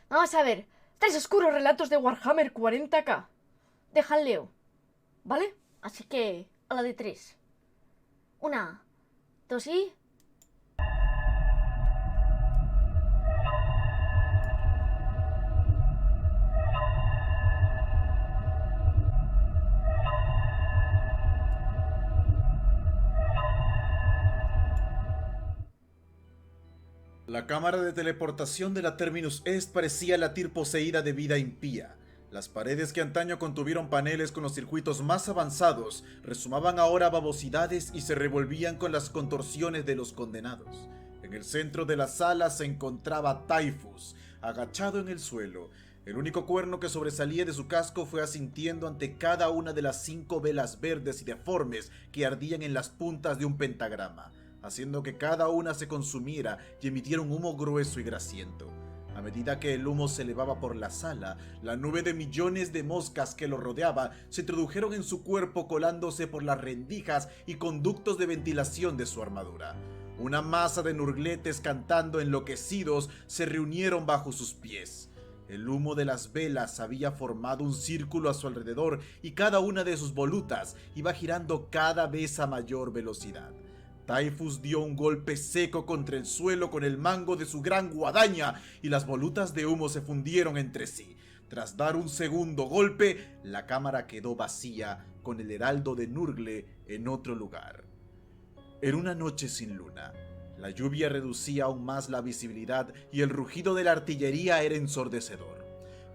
Vamos a ver. 3 oscuros relatos de Warhammer 40k. Deja el Leo. ¿Vale? Así que a la de 3. Una, dos y... La cámara de teleportación de la Terminus Est parecía latir poseída de vida impía. Las paredes que antaño contuvieron paneles con los circuitos más avanzados resumaban ahora babosidades y se revolvían con las contorsiones de los condenados. En el centro de la sala se encontraba Typhus, agachado en el suelo. El único cuerno que sobresalía de su casco fue asintiendo ante cada una de las 5 velas verdes y deformes que ardían en las puntas de un pentagrama, haciendo que cada una se consumiera y emitiera un humo grueso y grasiento. A medida que el humo se elevaba por la sala, la nube de millones de moscas que lo rodeaba se introdujeron en su cuerpo colándose por las rendijas y conductos de ventilación de su armadura. Una masa de nurgletes cantando enloquecidos se reunieron bajo sus pies. El humo de las velas había formado un círculo a su alrededor y cada una de sus volutas iba girando cada vez a mayor velocidad. Typhus dio un golpe seco contra el suelo con el mango de su gran guadaña y las volutas de humo se fundieron entre sí. Tras dar un segundo golpe, la cámara quedó vacía con el heraldo de Nurgle en otro lugar. Era una noche sin luna. La lluvia reducía aún más la visibilidad y el rugido de la artillería era ensordecedor.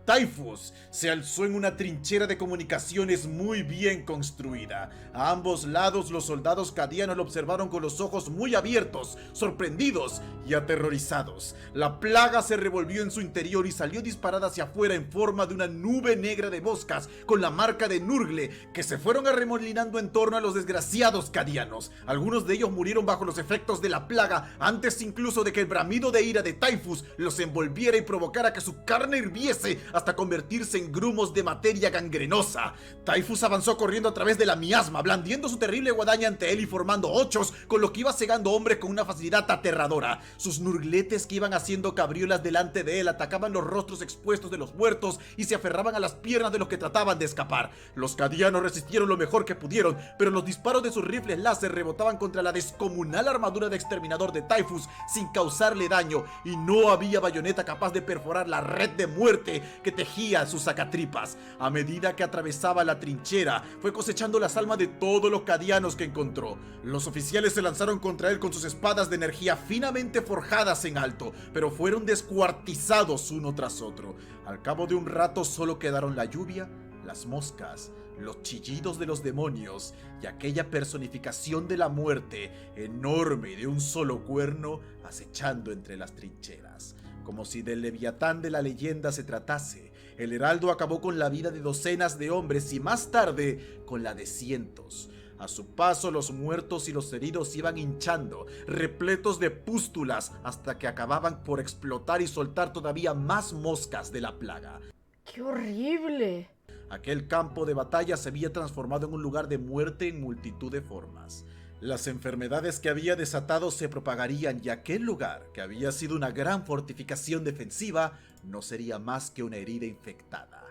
Typhus se alzó en una trinchera de comunicaciones muy bien construida. A ambos lados los soldados cadianos lo observaron con los ojos muy abiertos, sorprendidos y aterrorizados. La plaga se revolvió en su interior y salió disparada hacia afuera en forma de una nube negra de moscas con la marca de Nurgle, que se fueron arremolinando en torno a los desgraciados cadianos. Algunos de ellos murieron bajo los efectos de la plaga antes incluso de que el bramido de ira de Typhus los envolviera y provocara que su carne hirviese hasta convertirse en grumos de materia gangrenosa. Typhus avanzó corriendo a través de la miasma, blandiendo su terrible guadaña ante él y formando ochos, con lo que iba cegando hombres con una facilidad aterradora. Sus nurgletes que iban haciendo cabriolas delante de él atacaban los rostros expuestos de los muertos y se aferraban a las piernas de los que trataban de escapar. Los cadianos resistieron lo mejor que pudieron, pero los disparos de sus rifles láser rebotaban contra la descomunal armadura de exterminador de Typhus sin causarle daño, y no había bayoneta capaz de perforar la red de muerte que tejía sus sacatripas. A medida que atravesaba la trinchera, fue cosechando las almas de todos los cadianos que encontró. Los oficiales se lanzaron contra él con sus espadas de energía finamente forjadas en alto, pero fueron descuartizados uno tras otro. Al cabo de un rato solo quedaron la lluvia, las moscas, los chillidos de los demonios y aquella personificación de la muerte, enorme y de un solo cuerno, acechando entre las trincheras. Como si del leviatán de la leyenda se tratase, el heraldo acabó con la vida de docenas de hombres y más tarde con la de cientos. A su paso los muertos y los heridos iban hinchando, repletos de pústulas, hasta que acababan por explotar y soltar todavía más moscas de la plaga. ¡Qué horrible! Aquel campo de batalla se había transformado en un lugar de muerte en multitud de formas. Las enfermedades que había desatado se propagarían y aquel lugar, que había sido una gran fortificación defensiva, no sería más que una herida infectada.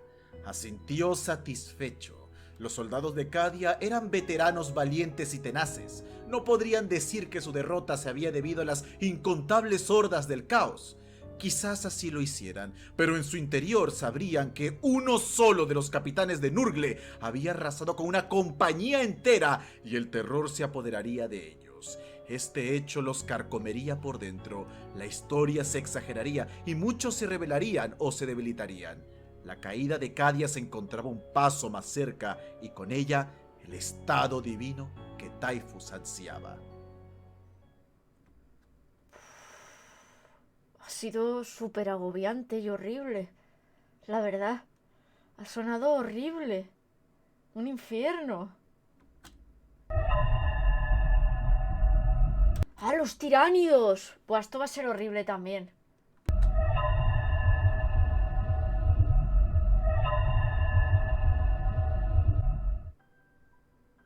Asintió satisfecho. Los soldados de Cadia eran veteranos valientes y tenaces. No podrían decir que su derrota se había debido a las incontables hordas del caos. Quizás así lo hicieran, pero en su interior sabrían que uno solo de los capitanes de Nurgle había arrasado con una compañía entera y el terror se apoderaría de ellos. Este hecho los carcomería por dentro, la historia se exageraría y muchos se rebelarían o se debilitarían. La caída de Cadia se encontraba un paso más cerca y con ella el estado divino que Typhus ansiaba. Ha sido súper agobiante y horrible. La verdad, ha sonado horrible. Un infierno. ¡Ah, los tiránidos! Pues esto va a ser horrible también.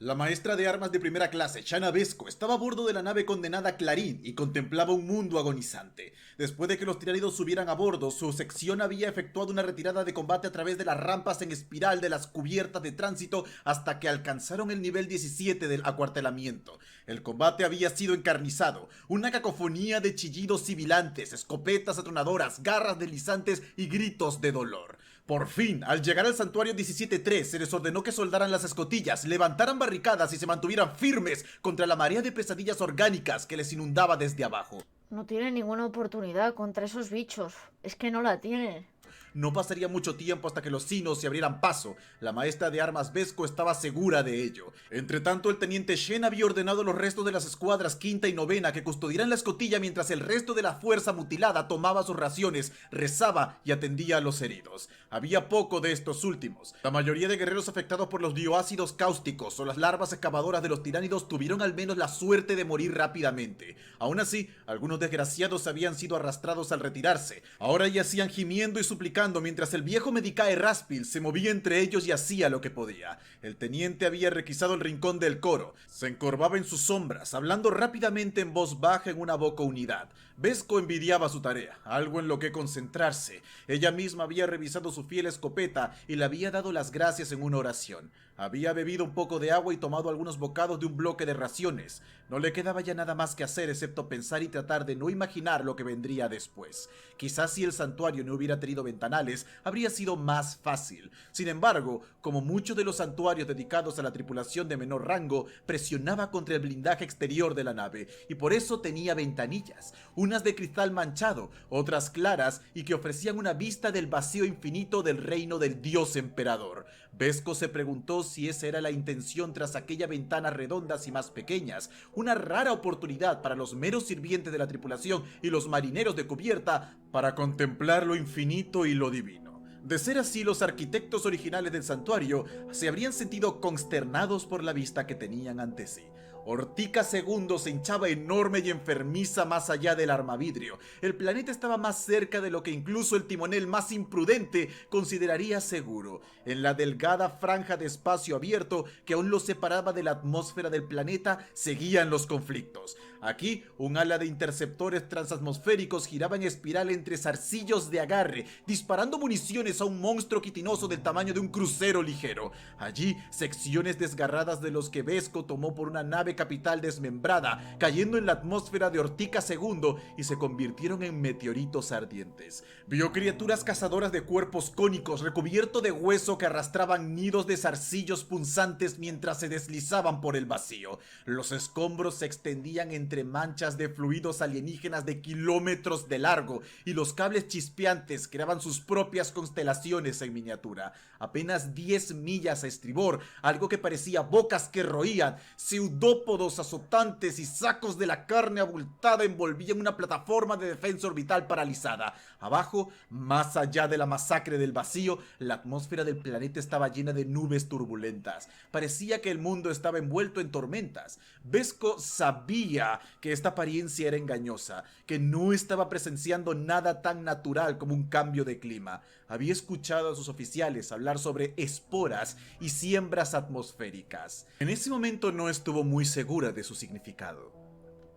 La maestra de armas de primera clase, Shanna Vesco, estaba a bordo de la nave condenada Clarín y contemplaba un mundo agonizante. Después de que los tiránidos subieran a bordo, su sección había efectuado una retirada de combate a través de las rampas en espiral de las cubiertas de tránsito hasta que alcanzaron el nivel 17 del acuartelamiento. El combate había sido encarnizado, una cacofonía de chillidos sibilantes, escopetas atronadoras, garras deslizantes y gritos de dolor. Por fin, al llegar al santuario 17-3, se les ordenó que soldaran las escotillas, levantaran barricadas y se mantuvieran firmes contra la marea de pesadillas orgánicas que les inundaba desde abajo. No tiene ninguna oportunidad contra esos bichos. Es que no la tiene. No pasaría mucho tiempo hasta que los sinos se abrieran paso. La maestra de armas Vesco estaba segura de ello. Entre tanto, el teniente Shen había ordenado a los restos de las escuadras quinta y novena que custodiaran la escotilla mientras el resto de la fuerza mutilada tomaba sus raciones, rezaba y atendía a los heridos. Había poco de estos últimos. La mayoría de guerreros afectados por los bioácidos cáusticos o las larvas excavadoras de los tiránidos tuvieron al menos la suerte de morir rápidamente. Aún así, algunos desgraciados habían sido arrastrados al retirarse. Ahora yacían gimiendo y suplicando mientras el viejo Medicae Raspil se movía entre ellos y hacía lo que podía. El teniente había requisado el rincón del coro. Se encorvaba en sus sombras, hablando rápidamente en voz baja en una boca unidad. Vesco envidiaba su tarea, algo en lo que concentrarse. Ella misma había revisado su fiel escopeta y le había dado las gracias en una oración. Había bebido un poco de agua y tomado algunos bocados de un bloque de raciones. No le quedaba ya nada más que hacer excepto pensar y tratar de no imaginar lo que vendría después. Quizás si el santuario no hubiera tenido ventanales, habría sido más fácil. Sin embargo, como muchos de los santuarios dedicados a la tripulación de menor rango, presionaba contra el blindaje exterior de la nave, y por eso tenía ventanillas, unas de cristal manchado, otras claras y que ofrecían una vista del vacío infinito del reino del dios emperador. Vesco se preguntó si esa era la intención tras aquellas ventanas redondas y más pequeñas, una rara oportunidad para los meros sirvientes de la tripulación y los marineros de cubierta para contemplar lo infinito y lo divino. De ser así, los arquitectos originales del santuario se habrían sentido consternados por la vista que tenían ante sí. Ortica II se hinchaba enorme y enfermiza más allá del armavidrio. El planeta estaba más cerca de lo que incluso el timonel más imprudente consideraría seguro. En la delgada franja de espacio abierto que aún lo separaba de la atmósfera del planeta, seguían los conflictos. Aquí, un ala de interceptores transatmosféricos giraba en espiral entre zarcillos de agarre, disparando municiones a un monstruo quitinoso del tamaño de un crucero ligero. Allí, secciones desgarradas de los que Vesco tomó por una nave capital desmembrada, cayendo en la atmósfera de Ortica II y se convirtieron en meteoritos ardientes. Vio criaturas cazadoras de cuerpos cónicos recubiertos de hueso que arrastraban nidos de zarcillos punzantes mientras se deslizaban por el vacío. Los escombros se extendían entre manchas de fluidos alienígenas de kilómetros de largo y los cables chispeantes creaban sus propias constelaciones en miniatura. Apenas 10 millas a estribor, algo que parecía bocas que roían, pseudópodos azotantes y sacos de la carne abultada envolvían una plataforma de defensa orbital paralizada. Abajo, más allá de la masacre del vacío, la atmósfera del planeta estaba llena de nubes turbulentas. Parecía que el mundo estaba envuelto en tormentas. Vesco sabía que esta apariencia era engañosa, que no estaba presenciando nada tan natural como un cambio de clima. Había escuchado a sus oficiales hablar sobre esporas y siembras atmosféricas. En ese momento no estuvo muy segura de su significado.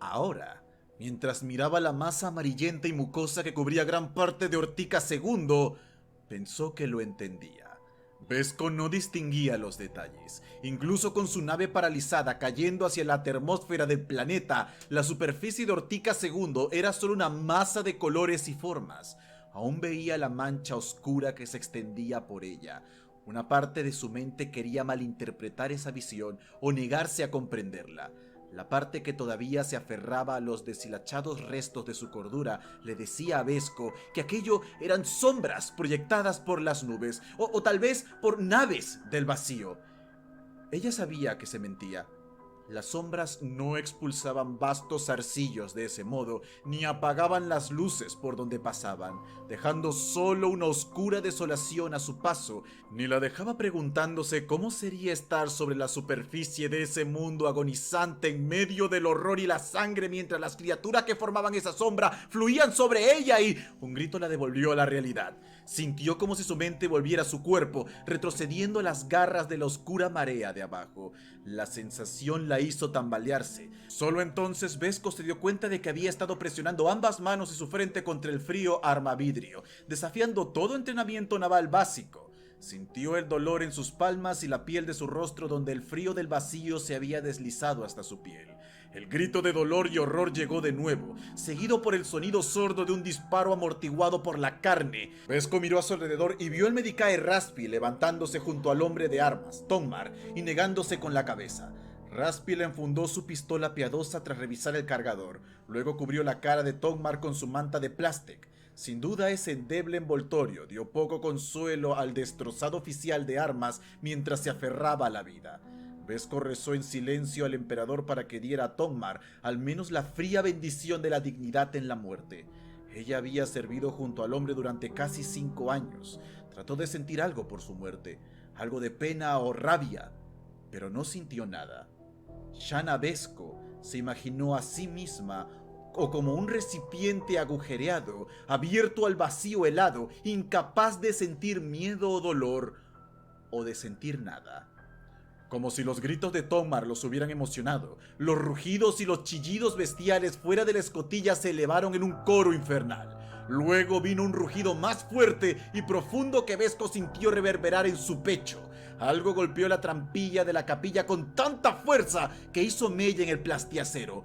Ahora, mientras miraba la masa amarillenta y mucosa que cubría gran parte de Ortica II, pensó que lo entendía. Vesco no distinguía los detalles. Incluso con su nave paralizada cayendo hacia la termósfera del planeta, la superficie de Ortica II era solo una masa de colores y formas. Aún veía la mancha oscura que se extendía por ella. Una parte de su mente quería malinterpretar esa visión o negarse a comprenderla. La parte que todavía se aferraba a los deshilachados restos de su cordura le decía a Vesco que aquello eran sombras proyectadas por las nubes o tal vez por naves del vacío. Ella sabía que se mentía. Las sombras no expulsaban vastos zarcillos de ese modo, ni apagaban las luces por donde pasaban, dejando solo una oscura desolación a su paso, ni la dejaba preguntándose cómo sería estar sobre la superficie de ese mundo agonizante en medio del horror y la sangre mientras las criaturas que formaban esa sombra fluían sobre ella y... Un grito la devolvió a la realidad. Sintió como si su mente volviera a su cuerpo, retrocediendo a las garras de la oscura marea de abajo. La sensación la hizo tambalearse. Solo entonces Vesco se dio cuenta de que había estado presionando ambas manos y su frente contra el frío armavidrio, desafiando todo entrenamiento naval básico. Sintió el dolor en sus palmas y la piel de su rostro donde el frío del vacío se había deslizado hasta su piel. El grito de dolor y horror llegó de nuevo, seguido por el sonido sordo de un disparo amortiguado por la carne. Vesco miró a su alrededor y vio al Medicae Raspi levantándose junto al hombre de armas, Tongmar, y negándose con la cabeza. Raspi le enfundó su pistola piadosa tras revisar el cargador. Luego cubrió la cara de Tongmar con su manta de plástico. Sin duda ese endeble envoltorio dio poco consuelo al destrozado oficial de armas mientras se aferraba a la vida. Vesco rezó en silencio al emperador para que diera a Tongmar al menos la fría bendición de la dignidad en la muerte. Ella había servido junto al hombre durante casi 5 años. Trató de sentir algo por su muerte, algo de pena o rabia, pero no sintió nada. Shanna Vesco se imaginó a sí misma o como un recipiente agujereado, abierto al vacío helado, incapaz de sentir miedo o dolor, o de sentir nada. Como si los gritos de Tongmar los hubieran emocionado, los rugidos y los chillidos bestiales fuera de la escotilla se elevaron en un coro infernal. Luego vino un rugido más fuerte y profundo que Vesco sintió reverberar en su pecho. Algo golpeó la trampilla de la capilla con tanta fuerza que hizo mella en el plastiacero.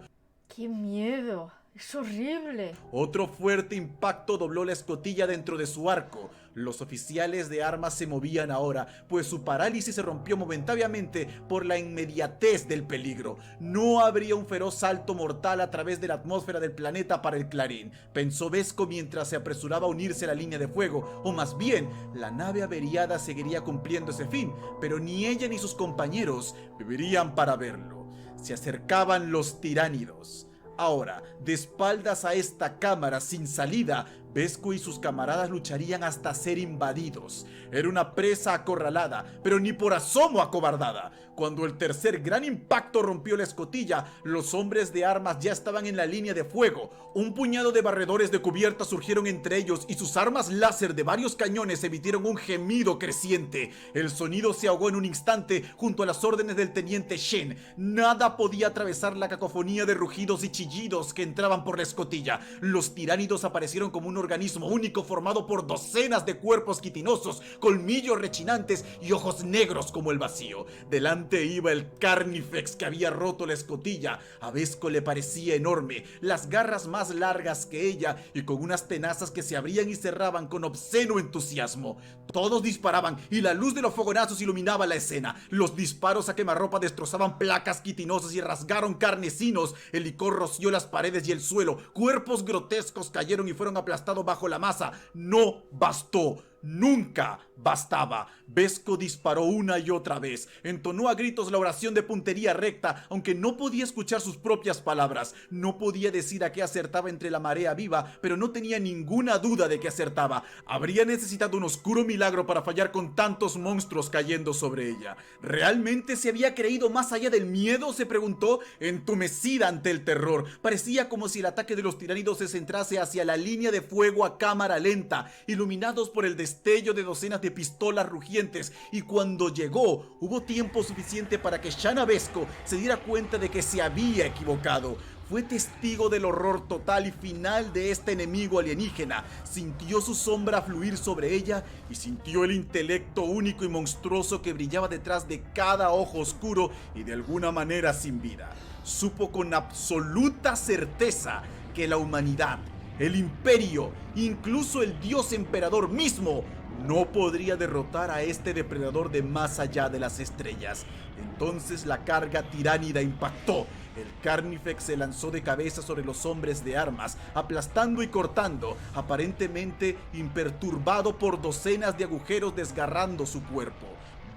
¡Qué miedo! ¡Es horrible! Otro fuerte impacto dobló la escotilla dentro de su arco. Los oficiales de armas se movían ahora, pues su parálisis se rompió momentáneamente por la inmediatez del peligro. No habría un feroz salto mortal a través de la atmósfera del planeta para el Clarín, pensó Vesco mientras se apresuraba a unirse a la línea de fuego, o más bien, la nave averiada seguiría cumpliendo ese fin, pero ni ella ni sus compañeros vivirían para verlo. Se acercaban los tiránidos. Ahora, de espaldas a esta cámara sin salida, Vesco y sus camaradas lucharían hasta ser invadidos. Era una presa acorralada, pero ni por asomo acobardada. Cuando el tercer gran impacto rompió la escotilla, los hombres de armas ya estaban en la línea de fuego. Un puñado de barredores de cubierta surgieron entre ellos y sus armas láser de varios cañones emitieron un gemido creciente. El sonido se ahogó en un instante junto a las órdenes del teniente Shen. Nada podía atravesar la cacofonía de rugidos y chillidos que entraban por la escotilla. Los tiránidos aparecieron como un organismo único formado por docenas de cuerpos quitinosos, colmillos rechinantes y ojos negros como el vacío. Delante iba el Carnifex que había roto la escotilla. A Vesco le parecía enorme, las garras más largas que ella y con unas tenazas que se abrían y cerraban con obsceno entusiasmo. Todos disparaban y la luz de los fogonazos iluminaba la escena. Los disparos a quemarropa destrozaban placas quitinosas y rasgaron carnecinos. El licor roció las paredes y el suelo. Cuerpos grotescos cayeron y fueron aplastados bajo la masa. No bastó. Nunca bastaba. Vesco disparó una y otra vez. Entonó a gritos la oración de puntería recta, aunque no podía escuchar sus propias palabras. No podía decir a qué acertaba entre la marea viva, pero no tenía ninguna duda de que acertaba. Habría necesitado un oscuro milagro para fallar con tantos monstruos cayendo sobre ella. ¿Realmente se había creído más allá del miedo?, se preguntó, entumecida ante el terror. Parecía como si el ataque de los tiránidos se centrase hacia la línea de fuego a cámara lenta, iluminados por el destello de docenas de pistolas rugientes, y cuando llegó, hubo tiempo suficiente para que Shanna Vesco se diera cuenta de que se había equivocado. Fue testigo del horror total y final de este enemigo alienígena. Sintió su sombra fluir sobre ella y sintió el intelecto único y monstruoso que brillaba detrás de cada ojo oscuro y de alguna manera sin vida. Supo con absoluta certeza que la humanidad, el imperio, incluso el dios emperador mismo, no podría derrotar a este depredador de más allá de las estrellas. Entonces la carga tiránida impactó. El Carnifex se lanzó de cabeza sobre los hombres de armas, aplastando y cortando, aparentemente imperturbado por docenas de agujeros desgarrando su cuerpo.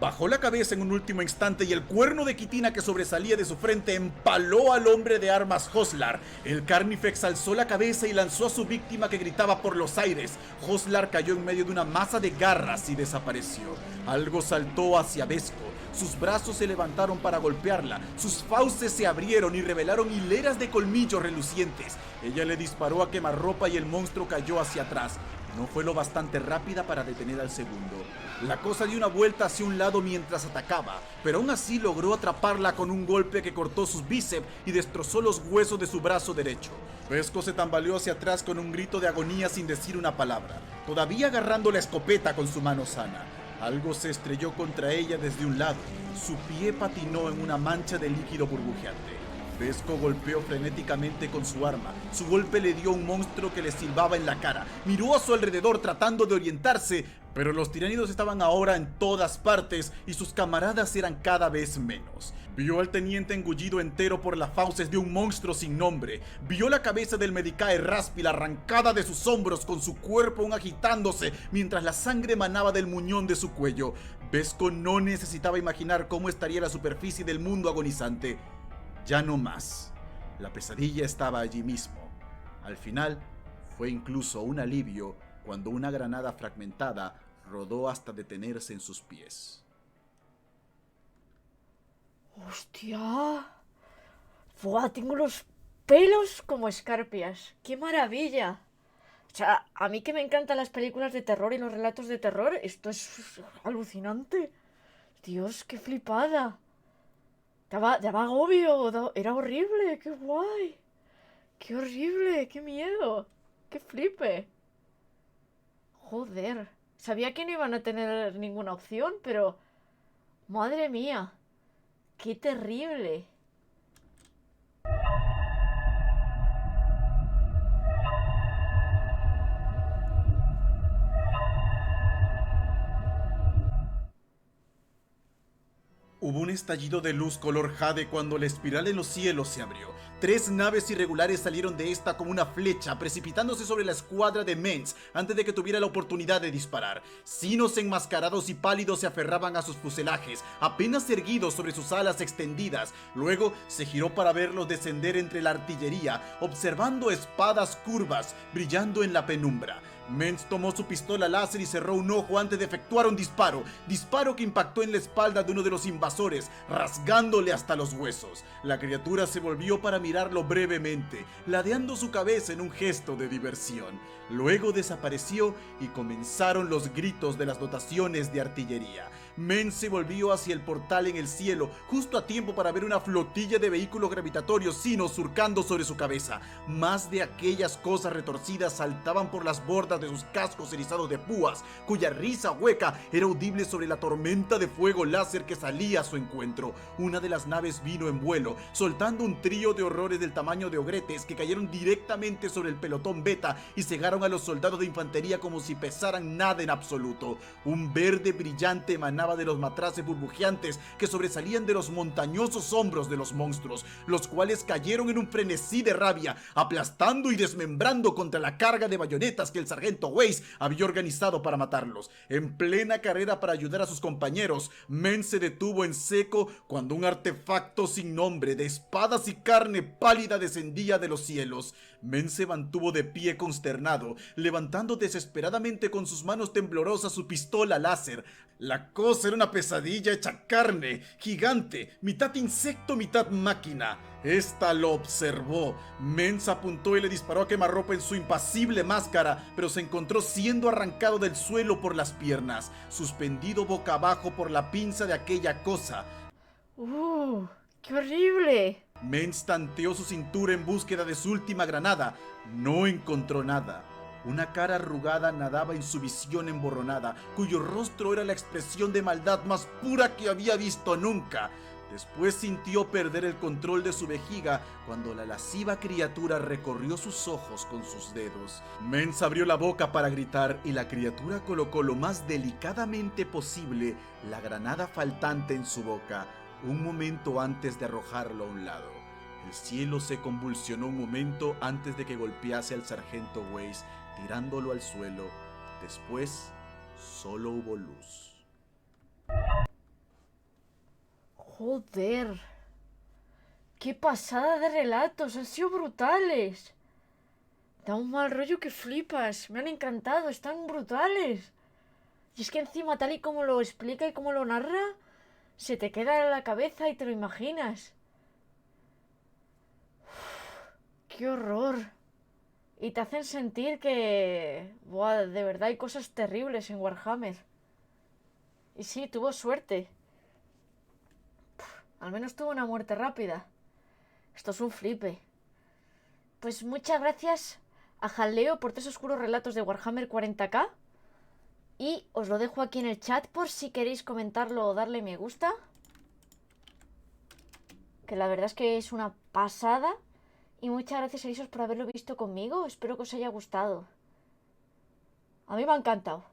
Bajó la cabeza en un último instante y el cuerno de quitina que sobresalía de su frente empaló al hombre de armas Hoslar. El Carnifex alzó la cabeza y lanzó a su víctima que gritaba por los aires. Hoslar cayó en medio de una masa de garras y desapareció. Algo saltó hacia Vesco. Sus brazos se levantaron para golpearla, sus fauces se abrieron y revelaron hileras de colmillos relucientes. Ella le disparó a quemarropa y el monstruo cayó hacia atrás. no fue lo bastante rápida para detener al segundo. La cosa dio una vuelta hacia un lado mientras atacaba, pero aún así logró atraparla con un golpe que cortó sus bíceps y destrozó los huesos de su brazo derecho. Vesco se tambaleó hacia atrás con un grito de agonía sin decir una palabra, todavía agarrando la escopeta con su mano sana. Algo se estrelló contra ella desde un lado. Su pie patinó en una mancha de líquido burbujeante. Vesco golpeó frenéticamente con su arma. Su golpe le dio a un monstruo que le silbaba en la cara. Miró a su alrededor tratando de orientarse, pero los tiránidos estaban ahora en todas partes y sus camaradas eran cada vez menos. Vio al teniente engullido entero por las fauces de un monstruo sin nombre. Vio la cabeza del Medicae Raspil arrancada de sus hombros con su cuerpo aún agitándose mientras la sangre emanaba del muñón de su cuello. Vesco no necesitaba imaginar cómo estaría la superficie del mundo agonizante. Ya no más. La pesadilla estaba allí mismo. Al final, fue incluso un alivio cuando una granada fragmentada rodó hasta detenerse en sus pies. ¡Hostia! ¡Fua! Tengo los pelos como escarpias. ¡Qué maravilla! O sea, a mí que me encantan las películas de terror y los relatos de terror, esto es alucinante. Dios, qué flipada. Daba agobio, era horrible, qué guay. Qué horrible, qué miedo. Qué flipe. Joder. Sabía que no iban a tener ninguna opción, pero... Madre mía. Qué terrible. Hubo un estallido de luz color jade cuando la espiral en los cielos se abrió. 3 naves irregulares salieron de esta como una flecha, precipitándose sobre la escuadra de Mens antes de que tuviera la oportunidad de disparar. Sinos enmascarados y pálidos se aferraban a sus fuselajes, apenas erguidos sobre sus alas extendidas. Luego se giró para verlos descender entre la artillería, observando espadas curvas brillando en la penumbra. Mens tomó su pistola láser y cerró un ojo antes de efectuar un disparo que impactó en la espalda de uno de los invasores, rasgándole hasta los huesos. La criatura se volvió para mirarlo brevemente, ladeando su cabeza en un gesto de diversión. Luego desapareció y comenzaron los gritos de las dotaciones de artillería. Mens se volvió hacia el portal en el cielo, justo a tiempo para ver una flotilla de vehículos gravitatorios sinos surcando sobre su cabeza. Más de aquellas cosas retorcidas saltaban por las bordas de sus cascos erizados de púas, cuya risa hueca era audible sobre la tormenta de fuego láser que salía a su encuentro. Una de las naves vino en vuelo, soltando un trío de horrores del tamaño de ogretes que cayeron directamente sobre el pelotón beta y cegaron a los soldados de infantería como si pesaran nada en absoluto. Un verde brillante emanaba de los matraces burbujeantes que sobresalían de los montañosos hombros de los monstruos, los cuales cayeron en un frenesí de rabia, aplastando y desmembrando contra la carga de bayonetas que el sargento Weiss había organizado para matarlos. En plena carrera para ayudar a sus compañeros, Mens se detuvo en seco cuando un artefacto sin nombre de espadas y carne pálida descendía de los cielos. Mens se mantuvo de pie consternado, levantando desesperadamente con sus manos temblorosas su pistola láser. La cosa era una pesadilla hecha carne, gigante, mitad insecto, mitad máquina. Esta lo observó. Mens apuntó y le disparó a quemarropa en su impasible máscara, pero se encontró siendo arrancado del suelo por las piernas, suspendido boca abajo por la pinza de aquella cosa. ¡Qué horrible! Mens tanteó su cintura en búsqueda de su última granada. No encontró nada. Una cara arrugada nadaba en su visión emborronada, cuyo rostro era la expresión de maldad más pura que había visto nunca. Después sintió perder el control de su vejiga cuando la lasciva criatura recorrió sus ojos con sus dedos. Mens abrió la boca para gritar y la criatura colocó lo más delicadamente posible la granada faltante en su boca, un momento antes de arrojarlo a un lado. El cielo se convulsionó un momento antes de que golpease al sargento Weiss, tirándolo al suelo. Después, solo hubo luz. Joder. ¡Qué pasada de relatos! Han sido brutales. Da un mal rollo que flipas. Me han encantado, están brutales. Y es que encima, tal y como lo explica y como lo narra, se te queda en la cabeza y te lo imaginas. ¡Qué horror! y te hacen sentir que, buah, de verdad hay cosas terribles en Warhammer. Y sí, tuvo suerte. Al menos tuvo una muerte rápida. Esto es un flipe. Pues muchas gracias a Jaleo por 3 oscuros relatos de Warhammer 40k. Y os lo dejo aquí en el chat por si queréis comentarlo o darle me gusta. Que la verdad es que es una pasada. Y muchas gracias, Elisos, por haberlo visto conmigo. Espero que os haya gustado. A mí me ha encantado.